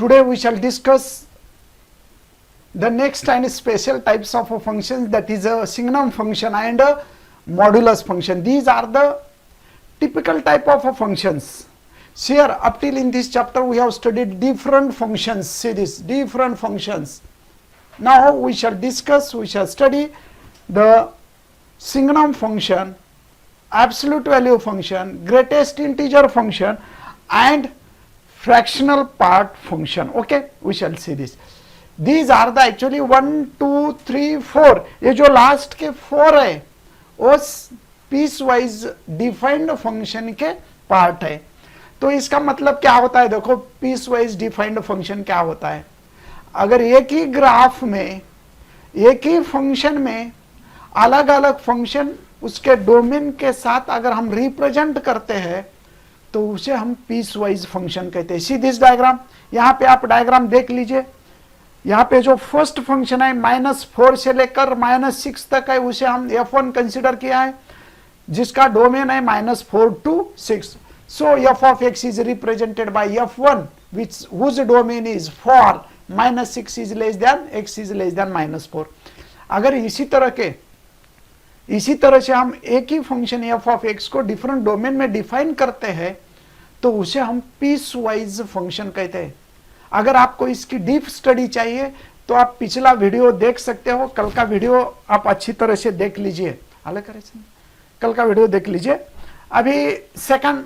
Today we shall discuss the next and special types of functions, that is a signum function and a modulus function. These are the typical type of functions. So here up till in this chapter we have studied different functions. See this, different functions. Now we shall study the signum function, absolute value function, greatest integer function and fractional part function. Okay, we shall see this. These are the actually 1 2 3 4, ये जो last के 4 है वो piece wise defined function के part है. तो इसका मतलब क्या होता है, देखो पीस वाइज डिफाइंड फंक्शन क्या होता है. अगर एक ही ग्राफ में एक ही फंक्शन में अलग अलग फंक्शन उसके डोमेन के साथ अगर हम रिप्रेजेंट करते हैं तो उसे हम पीस वाइज फंक्शन कहते हैं. सी दिस डायग्राम, यहाँ पे आप डायग्राम देख लीजिए. यहाँ पे जो फर्स्ट फंक्शन है -4 से लेकर -6 तक है, उसे हम f1 कंसिडर किया है, जिसका डोमेन है -4 to 6. So f of x is represented by f1 whose domain is for -6 is less than x is less than -4. अगर इसी तरह से हम एक ही फंक्शन f of x को डिफरेंट डोमेन में डिफाइन करते हैं तो उसे हम पीस वाइज फंक्शन कहते हैं. अगर आपको इसकी डीप स्टडी चाहिए तो आप पिछला वीडियो देख सकते हो. कल का वीडियो आप अच्छी तरह से देख लीजिए. कल का वीडियो देख लीजिए. अभी सेकंड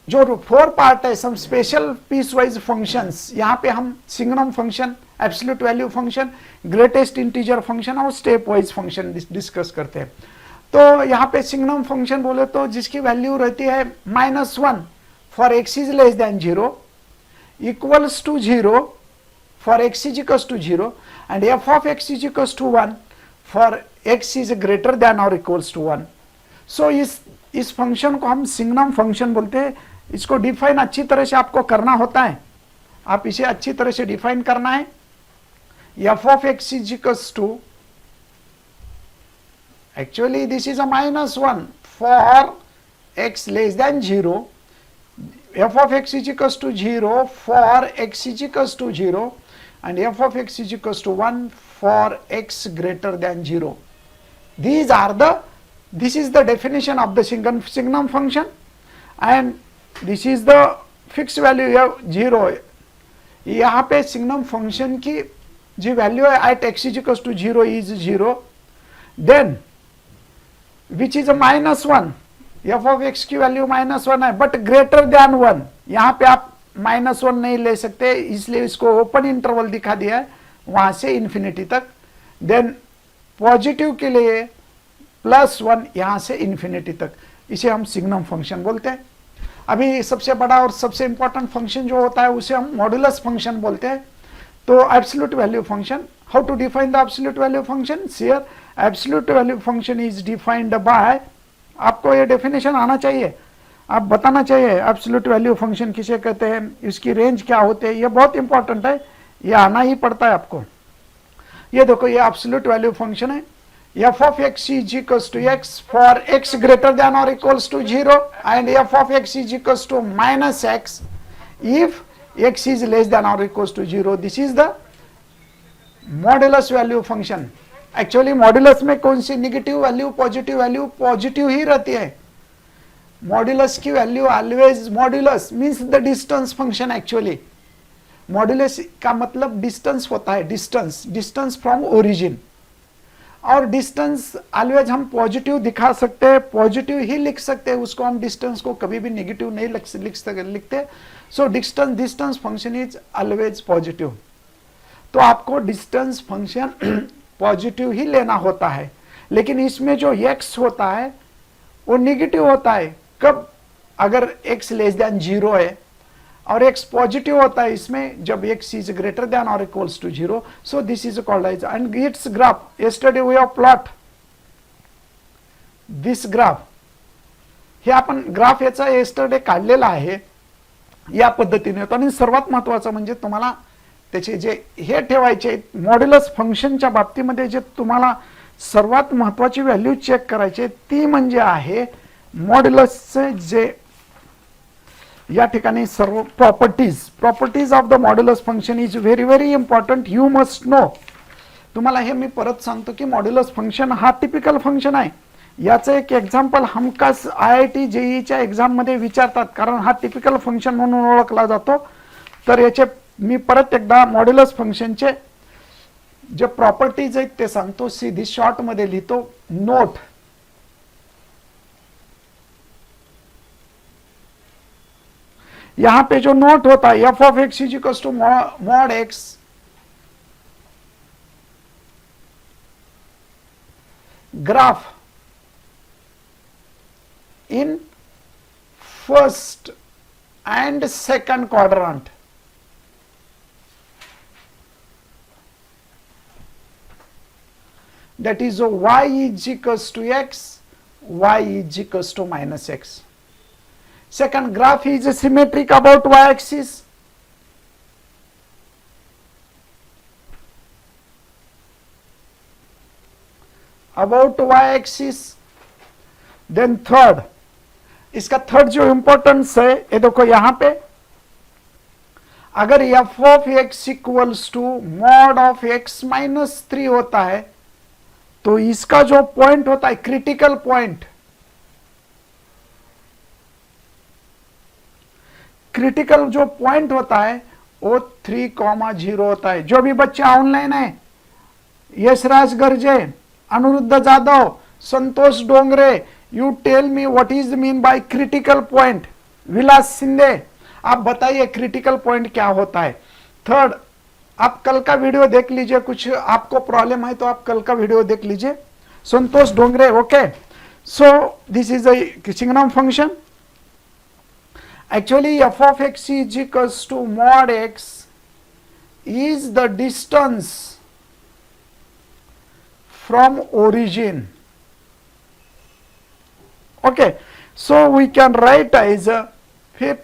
जो 4 पार्ट है, some special piecewise functions, यहाँ पे हम signum function, absolute value function, greatest integer function और स्टेप वाइज फंक्शन डिस्कस करते हैं. तो यहाँ पे सिग्नम फंक्शन बोले तो जिसकी वैल्यू रहती है -1 for x is less than 0, equals to 0 for x is equals to 0 and f of x is equals to 1 for x is greater than और इक्वल्स टू 1. सो इस फंक्शन को हम सिग्नम फंक्शन बोलते हैं. इसको डिफाइन अच्छी तरह से आपको करना होता है. आप इसे अच्छी तरह से डिफाइन करना है. f of x is equals to, actually this is a -1 for x less than 0, f of x is equals to 0 for x is equals to 0 and f of x is equals to 1 for x greater than 0. This is the definition of the signum function and this is the fixed value of 0. यहाँ पे signum function की जो value है at x is equals to 0 is 0, then which is a -1, f of x की value -1 है but greater than 1. यहाँ पे आप -1 नहीं ले सकते, इसलिए इसको ओपन इंटरवल दिखा दिया है वहां से इन्फिनिटी तक. देन पॉजिटिव के लिए +1 यहाँ से इन्फिनिटी तक. इसे हम सिग्नम फंक्शन बोलते हैं. अभी सबसे बड़ा और सबसे इंपॉर्टेंट फंक्शन जो होता है उसे हम मॉड्यूलस फंक्शन बोलते हैं. तो absolute value function, how to define the absolute value function. Here absolute value function is defined by, आपको ये डेफिनेशन आना चाहिए, आप बताना चाहिए एब्सोल्यूट वैल्यू फंक्शन किसे कहते हैं, इसकी रेंज क्या होते हैं. ये बहुत इंपॉर्टेंट है, ये आना ही पड़ता है आपको. ये देखो ये एब्सोल्यूट वैल्यू फंक्शन है. f of x is equals to x for x greater than or equals to 0 and f of x is equals to -x if x is less than or equals to 0. This is the modulus value function. Actually modulus में कौन सी negative value positive ही रहती है. Modulus की value always, modulus means the distance function. Actually modulus का मतलब distance होता है, distance from origin. और डिस्टेंस ऑलवेज हम पॉजिटिव दिखा सकते हैं, पॉजिटिव ही लिख सकते हैं उसको. हम डिस्टेंस को कभी भी नेगेटिव नहीं लिखते. So distance function is always positive. तो आपको डिस्टेंस फंक्शन पॉजिटिव ही लेना होता है. लेकिन इसमें जो x होता है वो नेगेटिव होता है. कब? अगर x लेस देन 0 है और x पॉजिटिव होता है इसमें जब x इज ग्रेटर देन और equals to 0. So this is called as and its graph. Yesterday we have plot this graph. हे आपण ग्राफ याचा यस्टरडे काढलेला आहे या पद्धतीने. आणि सर्वात महत्त्वाचं म्हणजे तुम्हाला त्याचे जे हे ठेवायचे मॉड्यूलस फंक्शनच्या बाबतीमध्ये जे तुम्हाला सर्वात महत्त्वाची व्हॅल्यू चेक करायची ती म्हणजे आहे मॉड्यूलसचे जे या ठिकाणी सर्व properties of the modulus function is very very important, you must know. तुम्हाला हे मी परत सांगतो की मॉड्युलस फंक्शन हा टिपिकल फंक्शन आहे. याचं एक एक्झाम्पल हमखास IIT JEEच्या एक्झाममध्ये विचारतात, कारण हा टिपिकल फंक्शन म्हणून ओळखला जातो. तर याचे मी परत एकदा मॉड्युलस फंक्शनचे जे प्रॉपर्टीज आहेत ते सांगतो, सीधी शॉर्ट मध्ये लिहितो. नोट, यहां पे जो नोट होता है f of x is equal to mod x graph in first and second quadrant. That is y is equals to x, y is equals to minus x. Second graph is symmetric about y axis. About y axis. Then third, इसका third जो importance है ये देखो यहां पे, अगर f of x equals to mod of x minus 3 होता है तो इसका जो पॉइंट होता है क्रिटिकल पॉइंट, जो पॉइंट होता है वो 3,0 होता है. जो भी बच्चे ऑनलाइन है, Yashraj Garje, Anuruddh Jadhav, Santosh Dongre, you tell me what is mean by critical point. Vilas Sindhe, आप बताइए क्रिटिकल पॉइंट क्या होता है. थर्ड, आप कल का वीडियो देख लीजिए, कुछ आपको प्रॉब्लम है तो आप कल का वीडियो देख लीजिए. Santosh Dongre, okay. So this is a signum function. Actually f of x is equals to mod x is the distance from origin. Okay, so we can write as if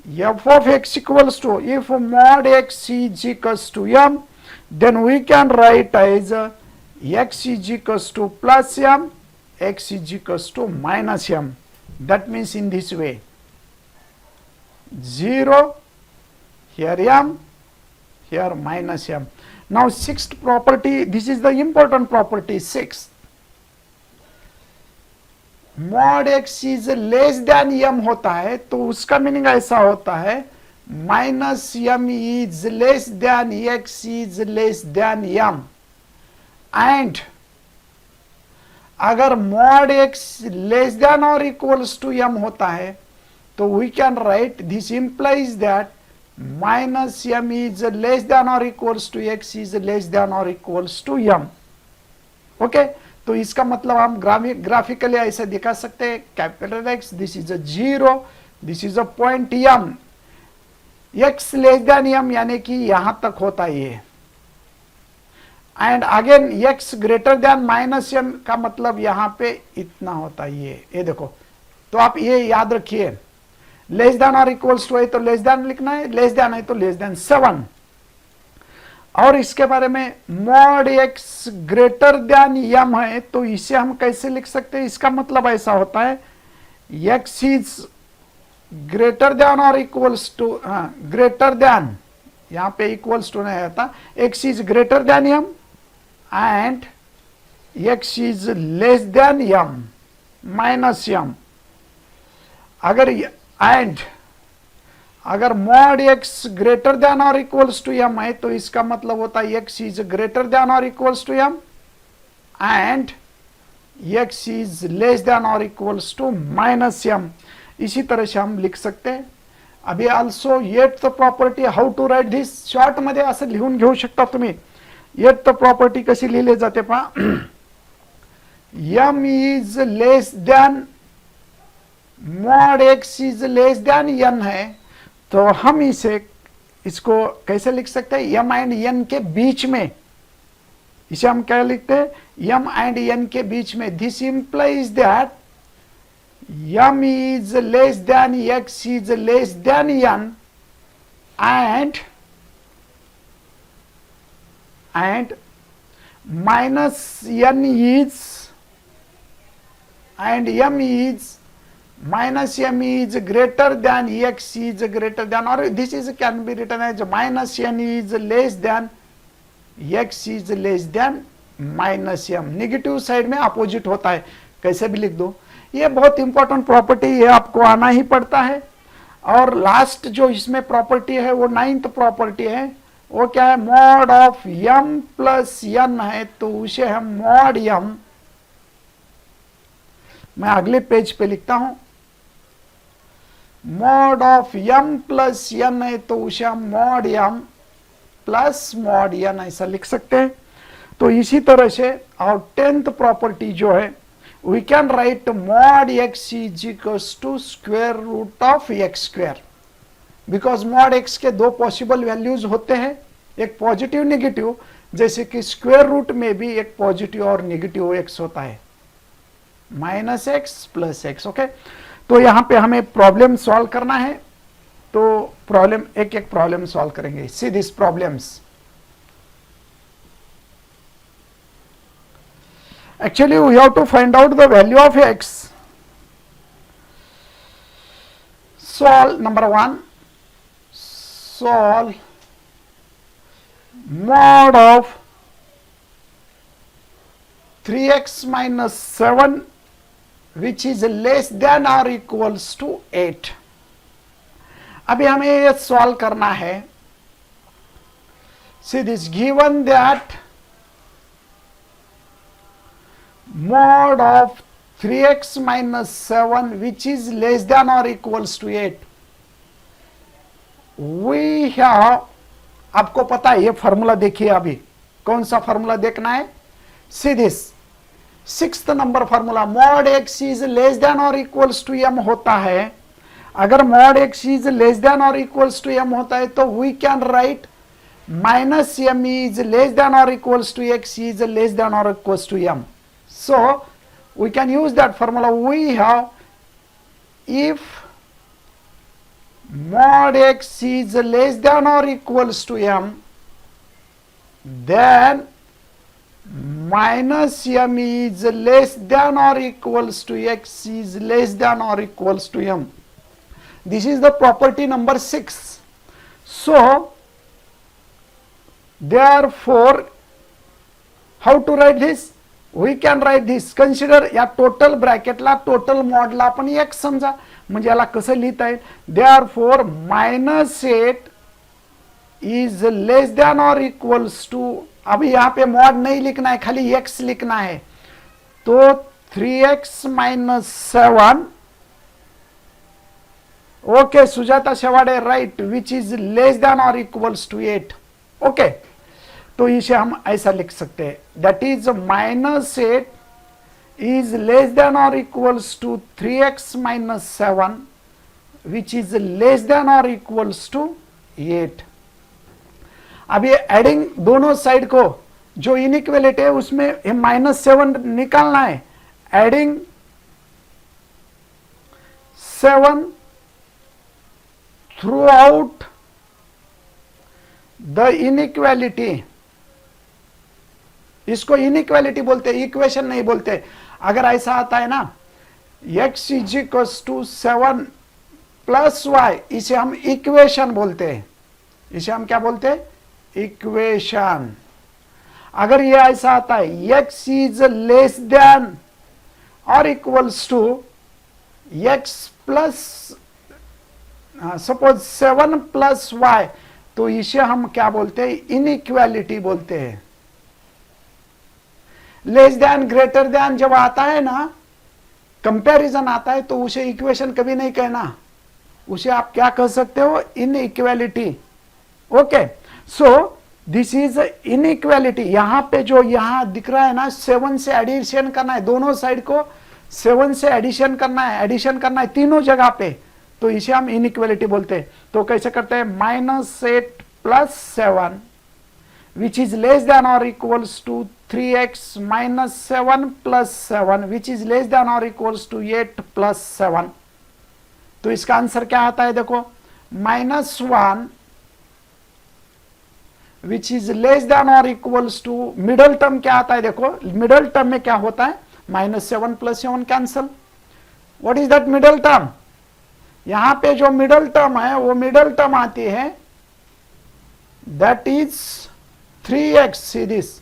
f of x equals to, if mod x is equals to m, then we can write as x is equals to plus m, x is equals to minus m. That means in this way, 0 here m, here minus m. Now sixth property, this is the important property, sixth, mod x is less than m होता है तो उसका meaning ऐसा होता है minus m is less than x is less than m. And अगर mod x less than और equals to m होता है तो we can write this implies that minus m is less than और equals to x is less than और equals to m. Okay, तो इसका मतलब हम ग्राफिकली ऐसे दिखा सकते हैं, capital X, this is a 0, this is a point m, x less than m यानी कि यहां तक होता है ये. And again x greater than minus m का मतलब यहां पे इतना होता है ये देखो. तो आप ये याद रखिए, लेस देन और इक्वल्स टू है तो लेस देन लिखना है, लेस देन है तो लेस देन 7. और इसके बारे में mod x greater than m है तो इसे हम कैसे लिख सकते हैं, इसका मतलब ऐसा होता है x इज ग्रेटर देन और इक्वल्स टू, ग्रेटर देन, यहां पे इक्वल्स टू नहीं आता, x is greater than m and x is less than m minus m. अगर मॉड एक्स ग्रेटर देन और इक्वल्स टू m है तो इसका मतलब होता है x इज ग्रेटर देन और equals to m and x is less than और इक्वल्स टू माइनस m. इसी तरह से हम लिख सकते हैं. अभी also yet the property, how to write this, short मध्ये असं लिहून घेऊ शकता तुम्ही. येट द प्रॉपर्टी कशी लिहिले जाते पहा, m is less then mod x is less then n है तो हम इसको कैसे लिख सकते हैं, m एंड n के बीच में. इसे हम क्या लिखते हैं, m एंड n के बीच में. This implies that m is less than x is less then n and minus n is and m is minus m is greater than x is greater than, or this is can be written as minus n is less than x is less than minus m. Negative side में opposite होता है, कैसे भी लिख दो. ये बहुत important property है, आपको आना ही पड़ता है. और लास्ट जो इसमें प्रॉपर्टी है वो 9th प्रॉपर्टी है, वो क्या है, mod of m plus n है, तो उसे हम मॉड m, मैं अगले पेज पे लिखता हूं, mod of m plus n है, तो उसे हम mod m plus mod n ऐसा लिख सकते हैं. तो इसी तरह से और 10th प्रॉपर्टी जो है, we can write mod x is equals to square root of x square, because mod x के दो पॉसिबल वैल्यूज होते हैं, एक पॉजिटिव नेगेटिव, जैसे कि स्क्वायर रूट में भी एक पॉजिटिव और नेगेटिव x होता है, minus x plus x. Okay, तो यहां पे हमें प्रॉब्लम सॉल्व करना है, तो प्रॉब्लम एक एक प्रॉब्लम सॉल्व करेंगे. See this problems. Actually, we have to find out the value of x. Solve number 1. Solve mod of 3x minus 7 which is less than or equals to 8. अभी हमें ये solve करना है. See this, given that mod of 3x minus 7 which is less than or equals to 8, we have, आपको पता है ये formula देखिए, अभी कौन सा फॉर्मूला देखना है. See this 6th number formula, mod x is less than or equals to m होता है. अगर mod x is less than or equals to m होता है, तो we can write minus m is less than or equals to x is less than or equals to m. So we can use that formula. We have, if mod x is less than or equals to m, then minus m is less than or equals to x is less than or equals to m. This is the property number 6. So therefore, how to write this? We can write this. Consider या total ब्रॅकेटला total मॉडला आपण x समजा, म्हणजे याला कसं लिहिता येईल, therefore minus 8 is less than or equals to, अभी यहाँ पे मॉड नहीं लिखना है, खाली x लिखना है, तो 3x minus 7, okay Sujata Shewade right, which is less than or equals to 8. Okay, तो इसे हम ऐसा लिख सकते हैं, that is minus 8 is less than और equals to 3x minus 7 which is less than और इक्वल्स टू 8. अब ये एडिंग दोनों साइड को, जो इनइक्वालिटी है उसमें -7 निकालना है. Adding 7 through out the inequality, इसको इनइक्वालिटी बोलते हैं, इक्वेशन नहीं बोलते. अगर ऐसा आता है ना, x is equals to 7 plus y, इसे हम इक्वेशन बोलते हैं. इसे हम क्या बोलते हैं? इक्वेशन. अगर ये ऐसा आता है x इज लेस देन और equals to x plus suppose 7 plus y, तो इसे हम क्या बोलते हैं? इनइक्वालिटी बोलते हैं. लेस देन ग्रेटर देन जब आता है ना, कंपैरिजन आता है, तो उसे इक्वेशन कभी नहीं कहना, उसे आप क्या कह सकते हो? Inequality. Okay, so this is inequality. यहां पे जो यहां दिख रहा है ना, 7 से एडिशन करना है, दोनों साइड को 7 से एडिशन करना है, एडिशन करना है तीनों जगह पे, तो इसे हम इनइक्वालिटी बोलते हैं. तो कैसे करते हैं? -8 plus 7 which is less than or equals to 3x minus 7 plus 7 which is less than or equals to 8 plus 7. तो इसका आंसर क्या आता है? देखो, -1 which is less than or equals to, middle term क्या आता है? देखो मिडल टर्म में क्या होता है? -7 plus 7 cancel, what is that middle term? यहां पे जो मिडल टर्म है वो मिडल टर्म आती है, that is 3x, see this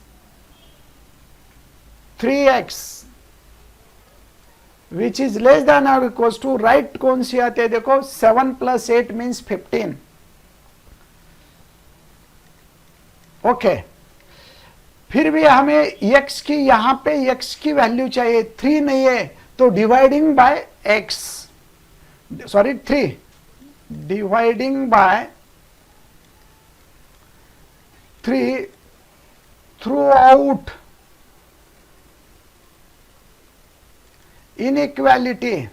3x which is less than और इक्वल्स टू, राइट कौन सी आती है देखो, 7 + 8 मीन्स 15। ओके, फिर भी हमें x की, यहां पे x की वैल्यू चाहिए, 3 नहीं है तो dividing by x, sorry 3, dividing by 3 through out inequality.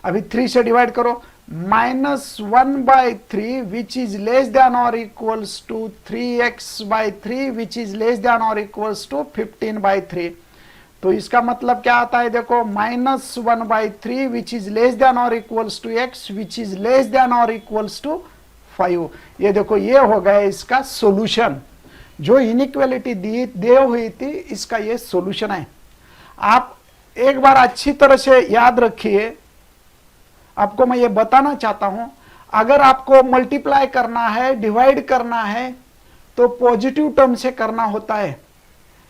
अभी 3 से डिवाइड करो, -1/3 विच इज लेस देन और equals to 3x/3 which is less than और इक्वल्स टू 15/3। तो इसका मतलब क्या आता है देखो, -1/3 विच इज लेस देन और equals to x which is less than और इक्वल्स टू 5। ये देखो, ये हो गया इसका सॉल्यूशन। जो इनइक्वालिटी दी हुई थी इसका ये सॉल्यूशन है। आप एक बार अच्छी तरह से याद रखिए, आपको मैं ये बताना चाहता हूं, अगर आपको मल्टीप्लाई करना है, डिवाइड करना है, तो पॉजिटिव टर्म से करना होता है,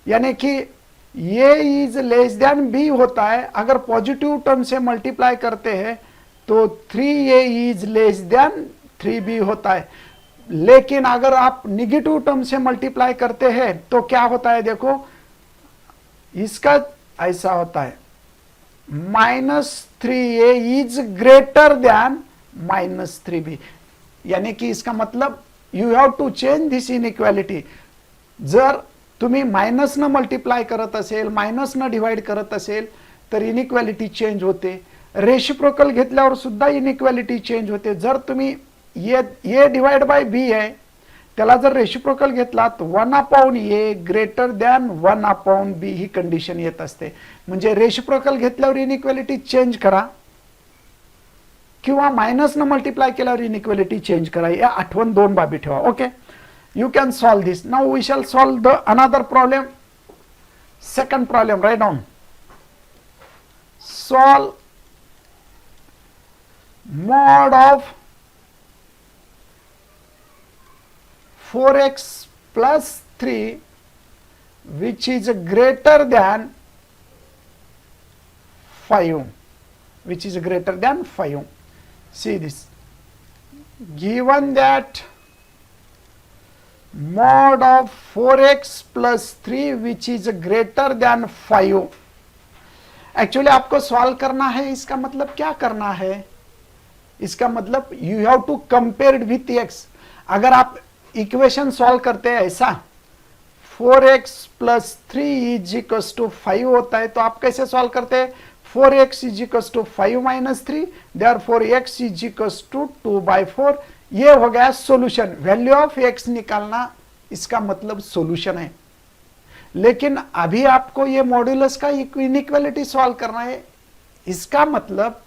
यानी कि ये इज लेस देन बी होता है। अगर पॉजिटिव टर्म से मल्टीप्लाई करते हैं तो 3a is less then 3b होता है। लेकिन अगर आप निगेटिव टर्म से मल्टीप्लाई करते हैं तो क्या होता है देखो, इसका ऐसा होता है, -3a is greater then -3b, यानी कि इसका मतलब you have to change this inequality. जर तुम्ही मायनस न मल्टीप्लाय करत असेल, मायनस न डिवाइड करत असेल तर इनइक्वालिटी चेंज होते। रेसिप्रोकल घेतल्यावर सुद्धा इनइक्वालिटी चेंज होते। जर तुम्ही ए डिवाइड बाय बी आहे, त्याला जर रेसिप्रोकल घेतला तर 1/a ग्रेटर दॅन 1/b ही कंडिशन येत असते। म्हणजे रेसिप्रोकल घेतल्यावर इनइक्वालिटी चेंज करा किंवा मायनस न मल्टीप्लाय केल्यावर इनइक्वालिटी चेंज करा, या आठवण दोन बाबी ठेवा। Okay, you can solve this. Now we shall solve the another problem. Second problem, write down. Solve mod of 4x plus 3 which is greater than 5, which is greater than 5. See this, given that mod of 4x plus 3 which is greater than 5। Actually आपको solve करना है, इसका मतलब क्या करना है, इसका मतलब you have to compare with x। अगर आप इक्वेशन सॉल्व करते हैं ऐसा 4x plus 3 is equals to 5 होता है, तो आप कैसे सॉल्व करते हैं, 4x is equals to 5 minus 3, therefore x is equals to 2/4। ये हो गया सॉल्यूशन। वैल्यू ऑफ x निकालना इसका मतलब सॉल्यूशन है। लेकिन अभी आपको ये मॉड्यूलस का इनइक्वालिटी सॉल्व करना है, इसका मतलब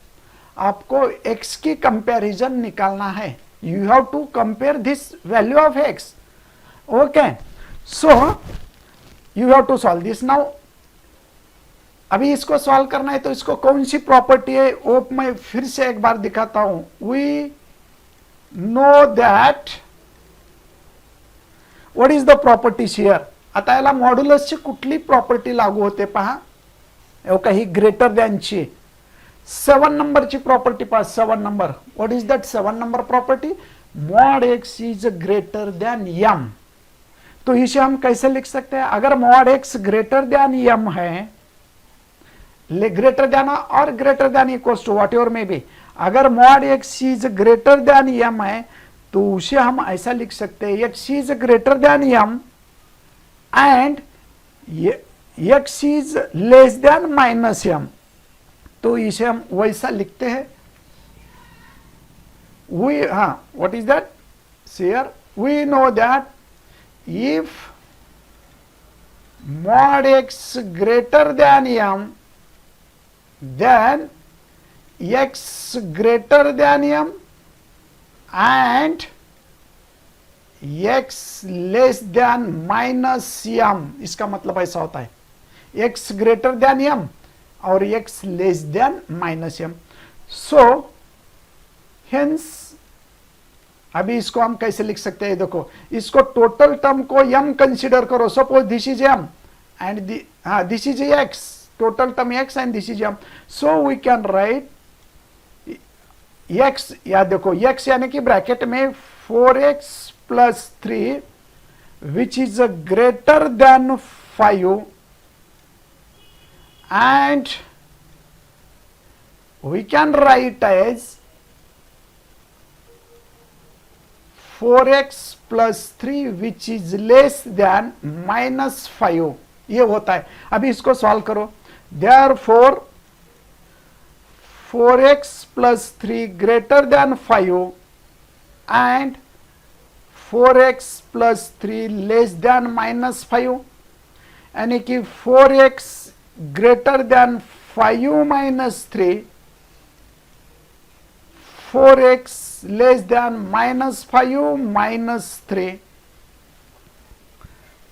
आपको x की कंपैरिजन निकालना है। You have to compare this value of x। Okay, so you have to solve this. Now अभी इसको सॉल्व करना है तो इसको कौन सी प्रॉपर्टी है वो मैं फिर से एक बार दिखाता हूं। We know that what is the properties here। आता याला मॉड्युलसची कुठली प्रॉपर्टी लागू होते पहा, काही ग्रेटर दॅन ची 7 नंबरची प्रॉपर्टी पहा। 7 number, what is that 7 number property, mod x is greater than m। तो इसे हम कैसे लिख सकते हैं, अगर mod x greater than m है, ग्रेटर दॅन और greater than equals to whatever may be, अगर mod x is greater than m है तो उसे हम ऐसा लिख सकते हैं, x is greater than m and x is less than -m। तो इसे हम वैसा लिखते हैं। We what is that, here we know that if mod x greater than m then x greater than m and x less than -m। इसका मतलब ऐसा होता है, x greater than m और x less than minus m. So hence अभी इसको हम कैसे लिख सकते हैं, देखो इसको टोटल टर्म को m कंसीडर करो. Suppose this is m and this is x, total term x and this is m. So we can write x, या देखो x यानी कि ब्रैकेट में 4x plus 3 which is greater than 5 and we can write as 4x plus 3 which is less than minus 5. ये होता है. अभी इसको सॉल्व करो. Therefore 4x plus 3 greater than 5 and 4x plus 3 less than minus 5, यानी कि 4x greater than 5 minus 3, 4x less than minus 5 minus 3.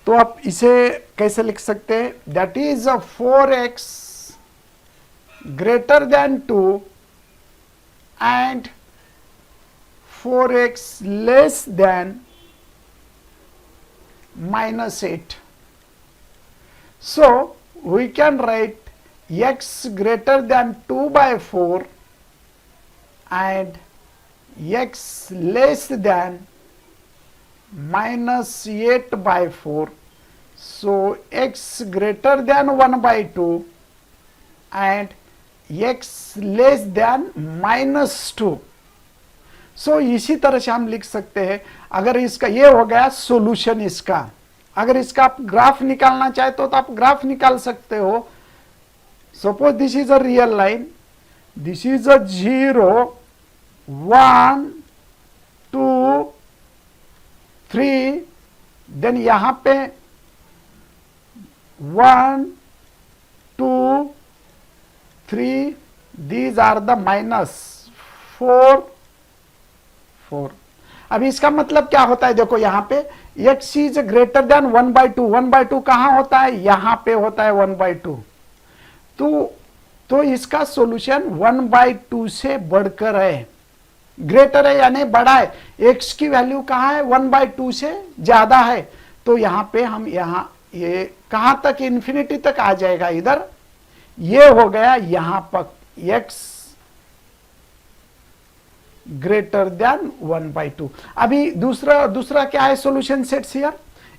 तो आप इसे कैसे लिख सकते हैं, that is 4x greater than 2 and 4x less than minus 8. So we can write x greater than 2 by 4 and x less than minus 8 by 4. So x greater than 1 by 2 and x less than minus 2. सो इसी तरह से हम लिख सकते हैं. अगर इसका ये हो गया सॉल्यूशन इसका. अगर इसका आप ग्राफ निकालना चाहे तो आप ग्राफ निकाल सकते हो. Suppose this is a real line, this is a 0 1 2 3, then यहां पे 1 2 3, दीज आर द माइनस 4 4. अभी इसका मतलब क्या होता है, देखो यहां पे x is greater then 1 by 2. 1 by 2 कहां होता है, यहां पे होता है 1 by 2. तो इसका सॉल्यूशन 1 by 2 से बढ़कर है, ग्रेटर है यानी बड़ा है. x की वैल्यू कहां है, 1 by 2 से ज्यादा है. तो यहां पे हम ये कहां तक, इंफिनिटी तक आ जाएगा. इधर ये हो गया यहां पर x ग्रेटर देन 1 by 2. अभी दूसरा क्या है solution sets here,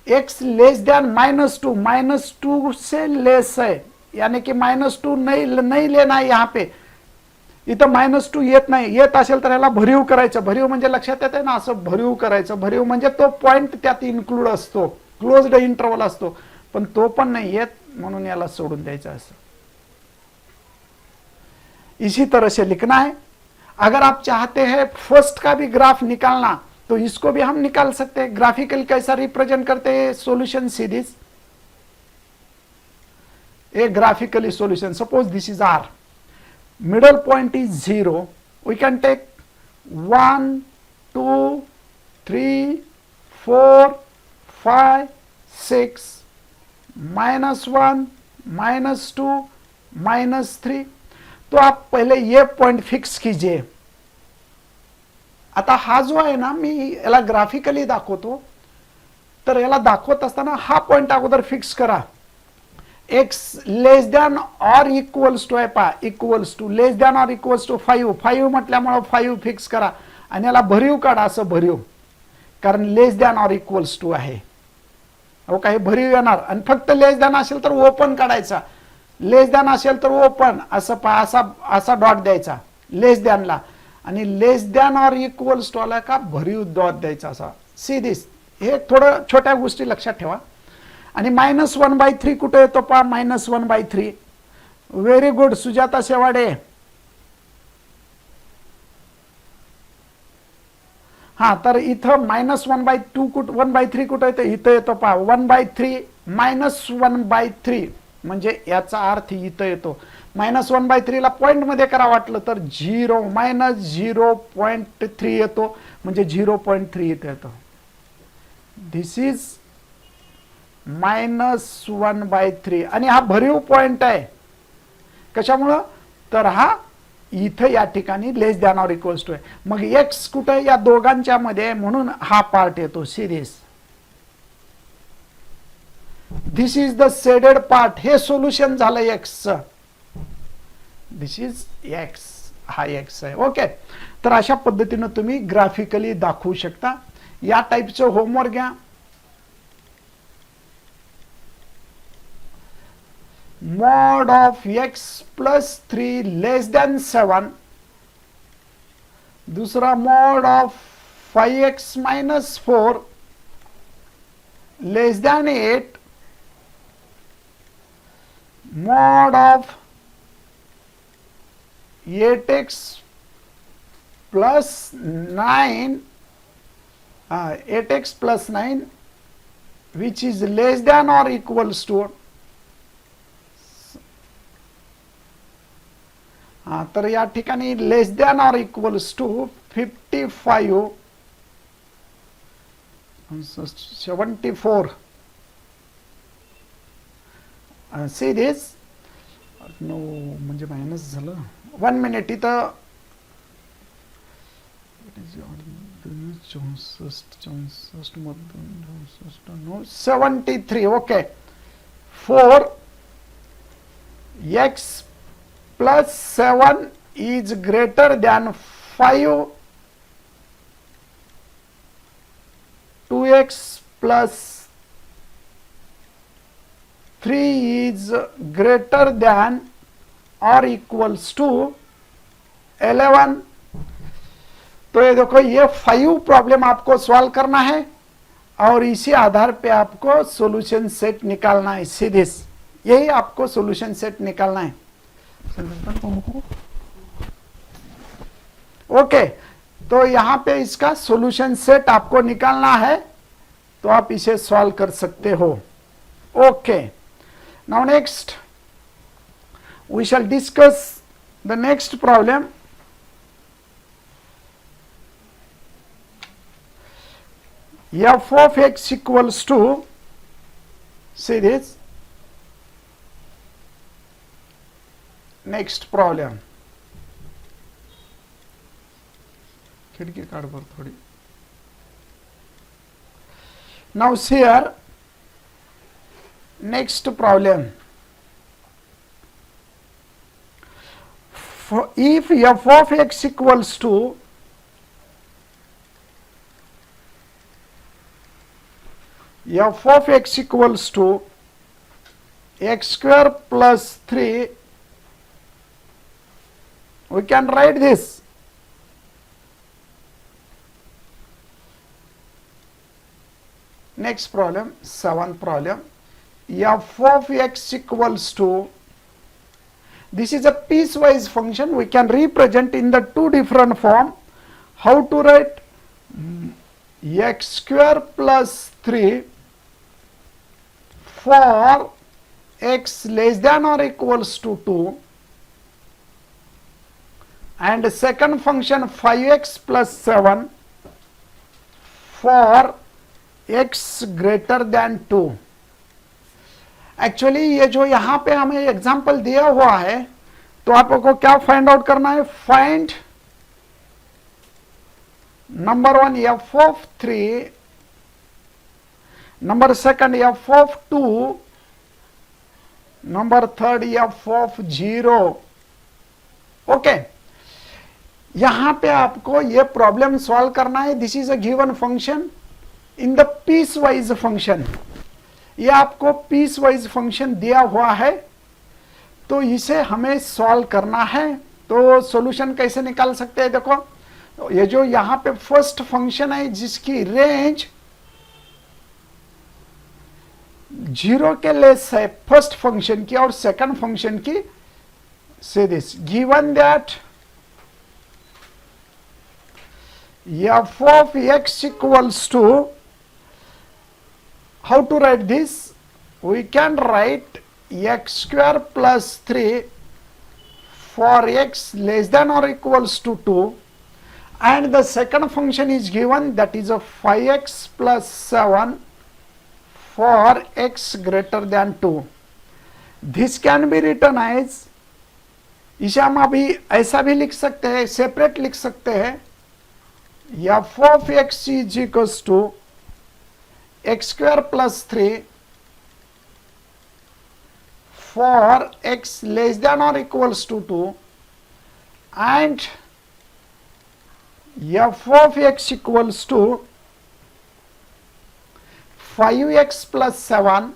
x less than minus 2. Minus 2 से लेस है, यानी कि माइनस 2 नहीं लेना है. यहाँ पे इथं माइनस 2 येत नाही. येत असेल तर ह्याला भरीव करायचं. भरीव म्हणजे लक्षात येते ना, असं भरीव करायचं. भरीव म्हणजे तो पॉइंट त्यात इन्क्लूड असतो, क्लोज्ड इंटरवल असतो, पण तो पण नाही येत, म्हणून याला सोडून द्यायचं. असं इसी तरह से लिखना है. अगर आप चाहते हैं फर्स्ट का भी ग्राफ निकालना तो इसको भी हम निकाल सकते हैं. ग्राफिकल कैसा रिप्रेजेंट करते हैं solution series, a graphically solution. Suppose this is R, middle point is 0. We can take 1 2 3 4 5 6 -1 -2 -3. तो आप पहले ये पॉइंट फिक्स कीजिए. आता हा जो आहे ना, मी याला ग्राफिकली दाखवतो, तर याला दाखवत असताना हा पॉइंट अगोदर फिक्स करा. x less than or equals to आहे पा, इक्वल्स टू less than or equals to 5. 5 म्हटल्यामुळे 5 फिक्स करा आणि याला भरीव काढा, असं भरीव, कारण less than or equals to आहे. हो काही भरीव येणार आणि फक्त लेस दॅन असेल तर ओपन काढायचा. लेस दॅन असेल तर ओपन असं असा डॉट द्यायचा लेस दॅनला, आणि less than or equals to आला का भरीव डॉट द्यायचा असा. सी दिस, हे थोडं छोट्या गोष्टी लक्षात ठेवा. आणि -1/3 कुठे येतो पहा, -1/3. Very good Sujata Shewade. हा, तर इथं -1/2 1/3 कुठे येतो, इथं येतो पहा 1/3 -1/3, म्हणजे याचा अर्थ इथं येतो. -1/3 ला पॉइंट मध्ये करा वाटलं तर 0 -0.3 येतो, म्हणजे 0.3 इथं येतो. दिस इज -1/3 आणि हा भरीव पॉइंट आहे. कशामुळं, तर हा इथं या ठिकाणी less than or equals to आहे. मग एक्स कुठे या दोघांच्या मध्ये, म्हणून हा पार्ट येतो series. This is the shaded part, हे सोल्युशन झालं एक्सचं. दिस इज एक्स, हा एक्स आहे. ओके, तर अशा पद्धतीनं तुम्ही ग्राफिकली दाखवू शकता. या टाईपचं होमवर्क घ्या. mod of x plus 3 less than 7, दूसरा mod of 5x minus 4 less than 8, mod of 8x plus 9 8x plus 9 which is less than or equals to, तर या ठिकाणी less than or equals to 55 74. See this, no म्हणजे minus झालं. 1 minute, इथं 73. Okay, 4 x plus 7 is greater than 5 2x plus 3 is greater than or equals to 11. तो ये देखो, ये 5 प्रॉब्लम आपको सॉल्व करना है और इसी आधार पे आपको सॉल्यूशन सेट निकालना है. सीधे यही आपको सॉल्यूशन सेट निकालना है. ओके, तो यहां पे इसका सॉल्यूशन सेट आपको निकालना है, तो आप इसे सॉल्व कर सकते हो. Okay, now next we shall discuss the next problem. f of x equals to, see this, next problem. खिड़की काट बर थोड़ी. Now here next problem. If f of x equals to f of x equals to x square plus 3, we can write this. Next problem, 7th problem. F of x equals to, this is a piecewise function. We can represent in the two different form. How to write? X square plus 3 for x less than or equals to 2, and second function 5x plus 7 for x greater than 2. Actually ये जो यहाँ पे हमें example दिया हुआ है, तो आपको क्या फाइंड आउट करना है? Find number 1 f of 3, number second f of 2, number third f of 0. Okay, यहां पे आपको ये प्रॉब्लम सॉल्व करना है. This is a given function in the piecewise function. ये आपको पीस वाइज फंक्शन दिया हुआ है, तो इसे हमें सॉल्व करना है. तो सॉल्यूशन कैसे निकाल सकते हैं? देखो, ये जो यहां पे फर्स्ट फंक्शन है जिसकी रेंज 0 के लेस है, फर्स्ट फंक्शन की, और सेकंड फंक्शन की. से this given that f of x equals to, how to write this? We can write x square plus 3 for x less than or equals to 2, and the second function is given, that is a 5x plus 7 for x greater than 2. This can be written as इसे हम अभी ऐसा भी लिख सकते हैं, separate लिख सकते हैं, f of x is equals to x square plus 3 for x less than और equals to 2 and f of x equals to 5x plus 7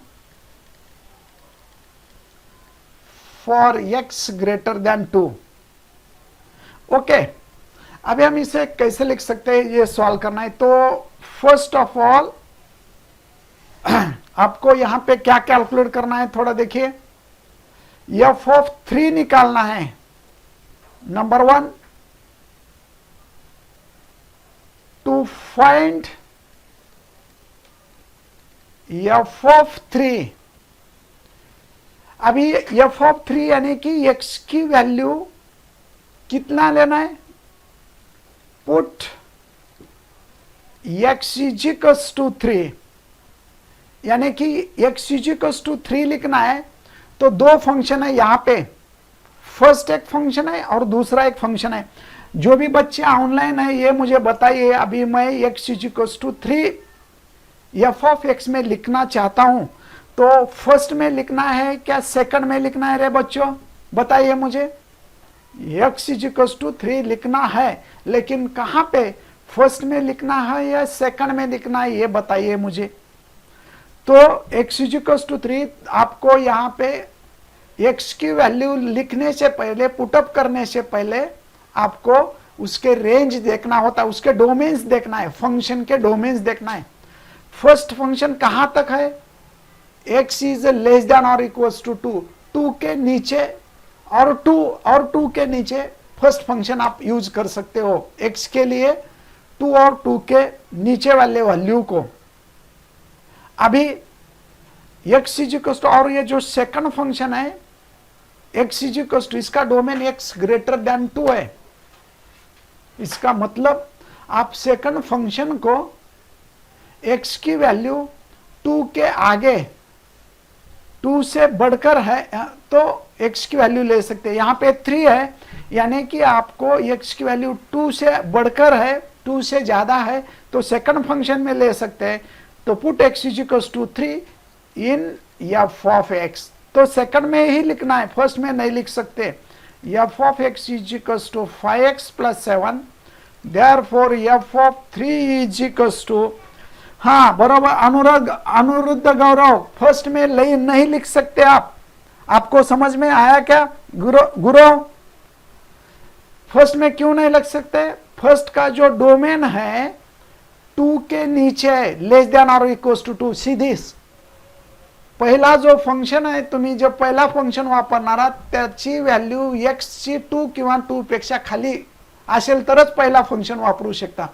for x greater than 2. Okay, अभी हम इसे कैसे लिख सकते हैं, ये सॉल्व करना है। तो फर्स्ट ऑफ ऑल आपको यहां पे क्या कैलकुलेट करना है, थोड़ा देखिए। एफ ऑफ 3 निकालना है। Number 1, to find f of 3। अभी एफ ऑफ 3 यानी कि एक्स की वैल्यू कितना लेना है, put x is equals to 3, यानी कि एक्स इज इक्वल्स टू 3 लिखना है। तो दो फंक्शन है यहाँ पे, फर्स्ट एक फंक्शन है और दूसरा एक फंक्शन है। जो भी बच्चे ऑनलाइन है ये मुझे बताइए, अभी मैं x is equals to 3 f of x में लिखना चाहता हूं, तो फर्स्ट में लिखना है क्या सेकंड में लिखना है रे बच्चों, बताइए मुझे। एक्स इज इक्वल्स टू 3 लिखना है, लेकिन कहां पे, फर्स्ट में लिखना है या सेकंड में लिखना है, ये बताइए मुझे। तो एक्स इज इक्वल्स टू 3 आपको यहां पे एक्स की वैल्यू लिखने से पहले, पुटअप करने से पहले आपको उसके रेंज देखना होता है, उसके डोमेन्स देखना है, फंक्शन के डोमेन्स देखना है। फर्स्ट फंक्शन कहां तक है, x इज लेस देन और इक्वल्स टू 2, 2 के नीचे और 2 के नीचे फर्स्ट फंक्शन आप यूज कर सकते हो x के लिए, 2 और 2 के नीचे वाले वैल्यू को। अभी x इज इक्वल्स टू, और ये जो सेकंड फंक्शन है x इज इक्वल्स टू, इसका डोमेन x ग्रेटर देन 2 है। इसका मतलब आप सेकंड फंक्शन को x की वैल्यू 2 के आगे, 2 से बढ़कर है तो x की वैल्यू ले सकते हैं। यहाँ पे 3 है, यानी कि आपको x की वैल्यू 2 से बढ़कर है, 2 से ज्यादा है तो सेकंड फंक्शन में ले सकते हैं। तो put x is equals to 3 in f of x, तो सेकंड में ही लिखना है, फर्स्ट में नहीं लिख सकते। F of x is equals to 5x plus 7, therefore f of 3 is equals to, हाँ बराबर अनुरुद्ध गौरव, फर्स्ट में नहीं लिख सकते आप। आपको समझ में आया क्या गुरु? फर्स्ट में क्यों नहीं लिख सकते? फर्स्ट का जो डोमेन है 2 के नीचे है, लेस देन और इक्वल्स टू 2। सीधी पहिला जो फंक्शन आहे, तुम्ही जो पहिला फंक्शन वापरणार आहात त्याची व्हॅल्यू x ची 2 किंवा 2 पेक्षा खाली असेल तरच पहिला फंक्शन वापरू शकता।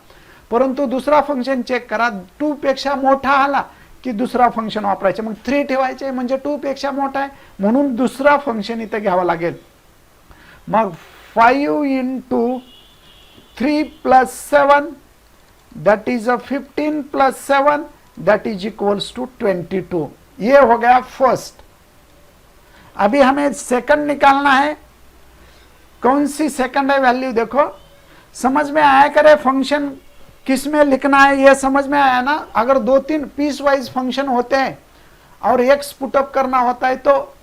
परंतु दुसरा फंक्शन चेक करा, 2 पेक्षा मोठा आला की दुसरा फंक्शन वापरायचे, मग 3 ठेवायचे म्हणजे 2 पेक्षा मोठा आहे म्हणून दुसरा फंक्शन इथे घ्यावा लागेल। मग 5 into 3 plus 7 that is a 15 plus 7 that is equals to 22। ये हो गया फर्स्ट। अभी हमें सेकंड निकालना है। कौन सी सेकंड है वैल्यू, देखो समझ में आया करे फंक्शन किस में लिखना है, ये समझ में आया ना। अगर 2-3 पीस वाइज फंक्शन होते हैं और x पुटअप करना होता है तो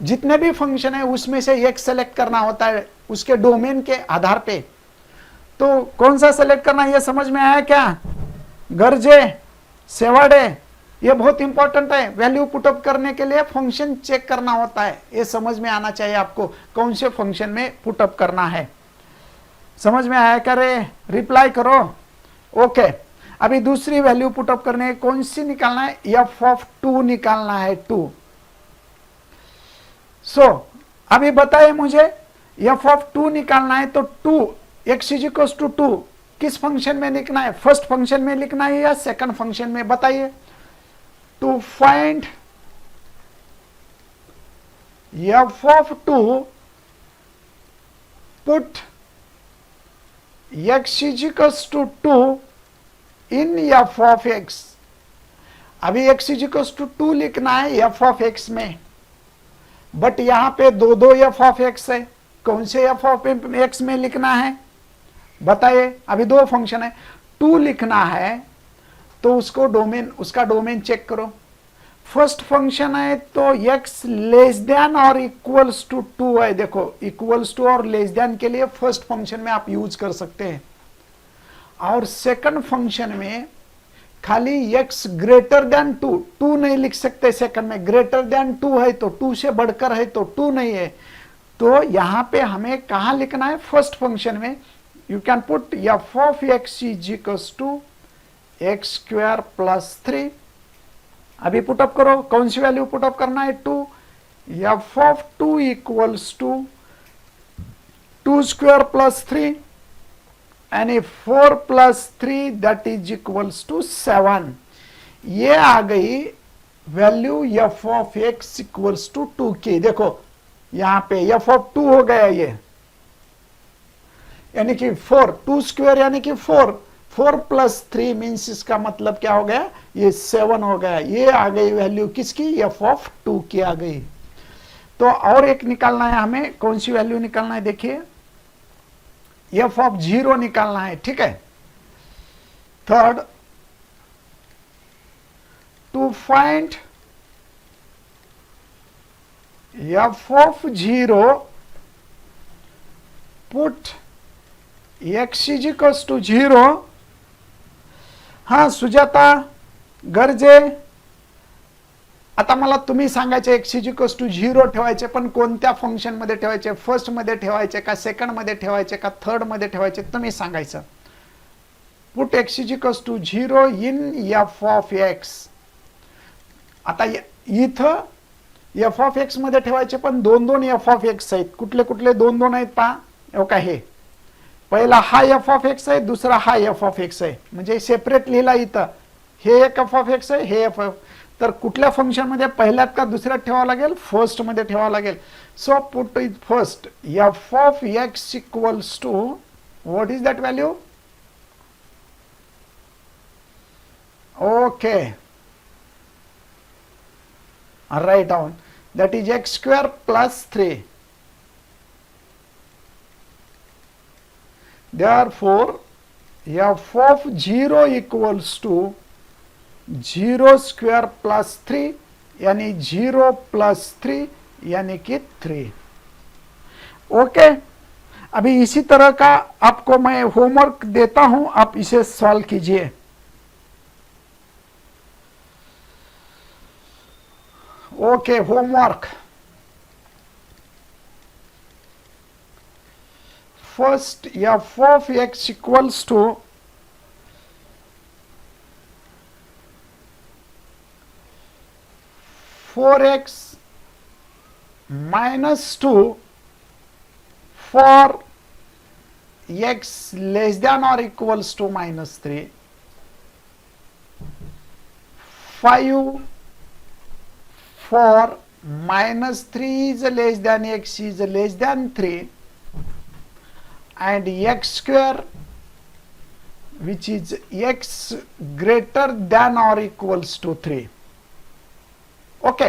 जितने भी फंक्शन है उसमें से एक सेलेक्ट करना होता है उसके डोमेन के आधार पे। तो कौन सा सेलेक्ट करना, ये समझ में आया क्या? गर्जे, सेवाडे, ये बहुत इंपॉर्टेंट है। वैल्यू पुटअप करने के लिए फंक्शन चेक करना होता है, ये समझ में आना चाहिए आपको कौन से फंक्शन में पुटअप करना है। समझ में आया क्या रे? रिप्लाई करो। ओके, अभी दूसरी वैल्यू पुटअप करने कौन सी निकालना है? एफ ऑफ 2 निकालना है, 2। सो अभी बताइए मुझे एफ ऑफ 2 निकालना है तो 2 x इज इक्वल टू 2 किस फंक्शन में लिखना है? फर्स्ट फंक्शन में लिखना है या सेकंड फंक्शन में, बताइए। To find f of 2 put x is equal to 2 in f of x। अभी x इज इक्वल टू 2 लिखना है एफ ऑफ x में, बट यहां पे दो एफ ऑफ x है कौन से एफ ऑफ एक्स में लिखना है बताइए। अभी दो फंक्शन है, 2 लिखना है तो उसको डोमेन, उसका डोमेन चेक करो। फर्स्ट फंक्शन है तो x लेस देन और इक्वल्स टू 2 है, देखो इक्वल्स टू और लेस देन के लिए फर्स्ट फंक्शन में आप यूज कर सकते हैं, और सेकंड फंक्शन में खाली x ग्रेटर देन 2, 2 नहीं लिख सकते सेकंड में, ग्रेटर देन 2 है तो 2 से बढ़कर है तो 2 नहीं है, तो यहां पे हमें कहां लिखना है फर्स्ट फंक्शन में। You can put f of x is equals to x square plus 3। अभी पुटअप करो, कौन सी वैल्यू पुटअप करना है 2, f of 2 equals to 2 square plus 3 यानी 4 plus 3 that is equals to 7। ये आ गई वैल्यू f of x equals to 2 की। देखो यहां पे एफ ऑफ 2 हो गया ये, यानी कि 4, 2 स्क्वायर यानी कि 4, 4 प्लस 3 मीन्स इसका मतलब क्या हो गया, ये 7 हो गया। ये आ गई वैल्यू किसकी, एफ ऑफ 2 की आ गई। तो और एक निकालना है हमें, कौन सी वैल्यू निकालना है देखिए, एफ ऑफ 0 निकालना है, ठीक है। Third, to find f of 0 put x is equals to 0। हा सुजाता गरजे, आता मला तुम्ही सांगायचे एक्स इज इक्वल्स टू 0 ठेवायचे, पण कोणत्या फंक्शन मध्ये ठेवायचे, फर्स्ट मध्ये ठेवायचे का सेकंड मध्ये ठेवायचे का थर्ड मध्ये ठेवायचे, तुम्ही सांगायचं। Put x is equals to 0 in f of x. आता इथं एफ ऑफ एक्स मध्ये ठेवायचे, पण दोन दोन एफ ऑफ एक्स आहेत, कुठले कुठले दोन दोन आहेत पहा, ओके हे पहिला हा एफ ऑफ एक्स आहे, दुसरा हा एफ ऑफ एक्स आहे, म्हणजे सेपरेट लिहिला इथं, हे एक एफ ऑफ एक्स आहे, हे एफ ऑफ, तर कुठल्या फंक्शन मध्ये पहिल्यात का दुसऱ्यात ठेवावं लागेल, फर्स्ट मध्ये ठेवावं लागेल। So put it first f of x equals to what is that value, okay write down that is x square plus 3। therefore f of 0 equals to 0 square plus 3 यानी 0 plus 3 यानी कि 3। ओके, अभी इसी तरह का आपको मैं होमवर्क देता हूं, आप इसे सॉल्व कीजिए। Okay, homework first f of x equals to 4x minus 2 for x less than or equals to minus 3, 5 for minus 3 is less than x is less than 3, and x square which is x greater than or equals to 3। Okay,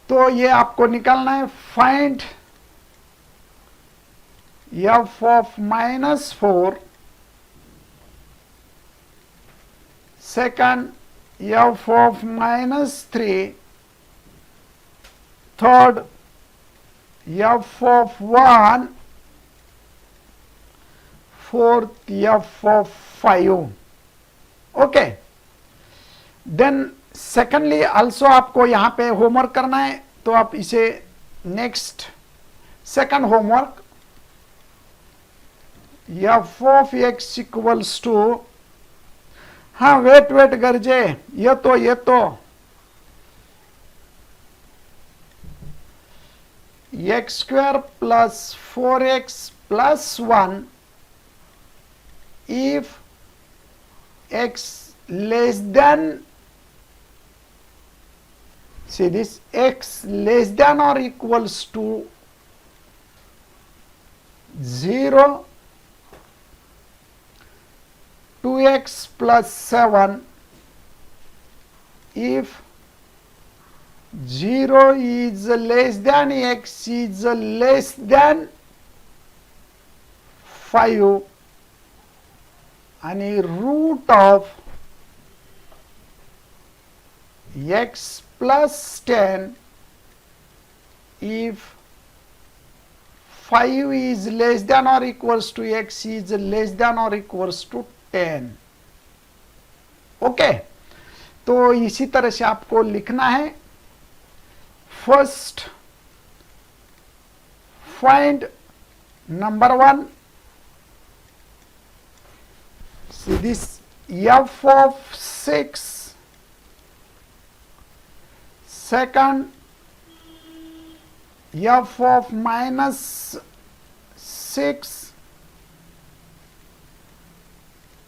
तो ये आपको निकालना है, find f of -4, second f of -3, third f of 1, fourth f of 5। Okay, then secondly also आपको यहां पे homework करना है, तो आप इसे next second homework, f of x equals to, हाँ वेट गरजे, ये तो x square plus 4x plus 1 if x less than, see this, x less than or equals to 0, 2x plus 7 if 0 is less than x is less than 5 आणि root of x plus 10 if 5 is less than or equals to x is less than or equals to 10. Okay, तो इसी तरह से आपको लिखना है. First find number 1, see this f of 6. Second, f of -6.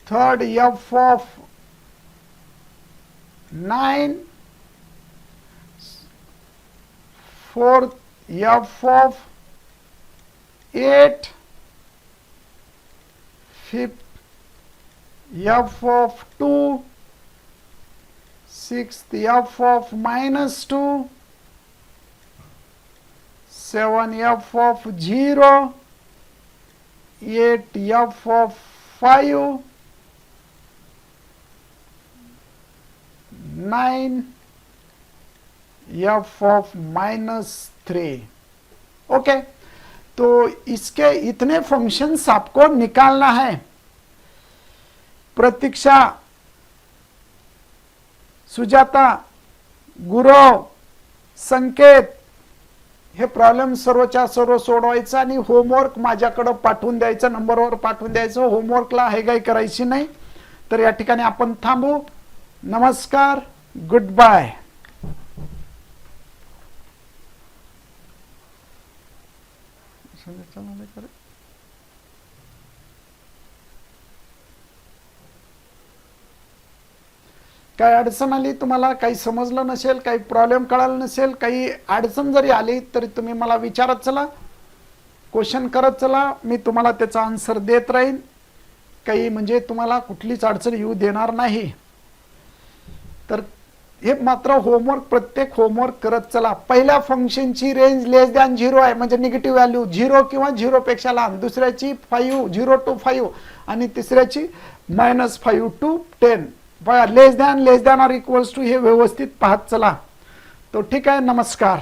Third, f of 9. Fourth, f of 8. Fifth, f of 2. Sixth, f of -2. 7, f of 0. 8, f of 5. 9, f of -3. Okay, तो इसके इतने फंक्शंस आपको निकालना है. प्रतीक्षा, सुजाता, गुरव, संकेत, हे प्रॉब्लेम सर्वच्या सर्व सोडवायचं आणि homework माझ्याकडे पाठवून द्यायचं, नंबरवर पाठवून द्यायचं. होमवर्कला हेगाई करायची नाही. तर या ठिकाणी आपण थांबू. नमस्कार, गुड बाय. काही अडचण आली, तुम्हाला काही समजलं नसेल, काही प्रॉब्लेम कळाला नसेल, काही अडचण जरी आली तरी तुम्ही मला विचारत चला, क्वेश्चन करत चला. मी तुम्हाला त्याचा आन्सर देत राहीन. काही म्हणजे तुम्हाला कुठलीच अडचण येऊ देणार नाही. तर हे मात्र होमवर्क, प्रत्येक होमवर्क करत चला. पहिल्या फंक्शनची रेंज लेस दॅन 0 आहे, म्हणजे निगेटिव्ह व्हॅल्यू 0 किंवा 0 पेक्षा लहान. दुसऱ्याची 5, 0 to 5 आणि तिसऱ्याची -5 to 10. लेस दॅन और इक्वल्स टू हे व्यवस्थित पाहत चला. तो ठीक आहे. नमस्कार.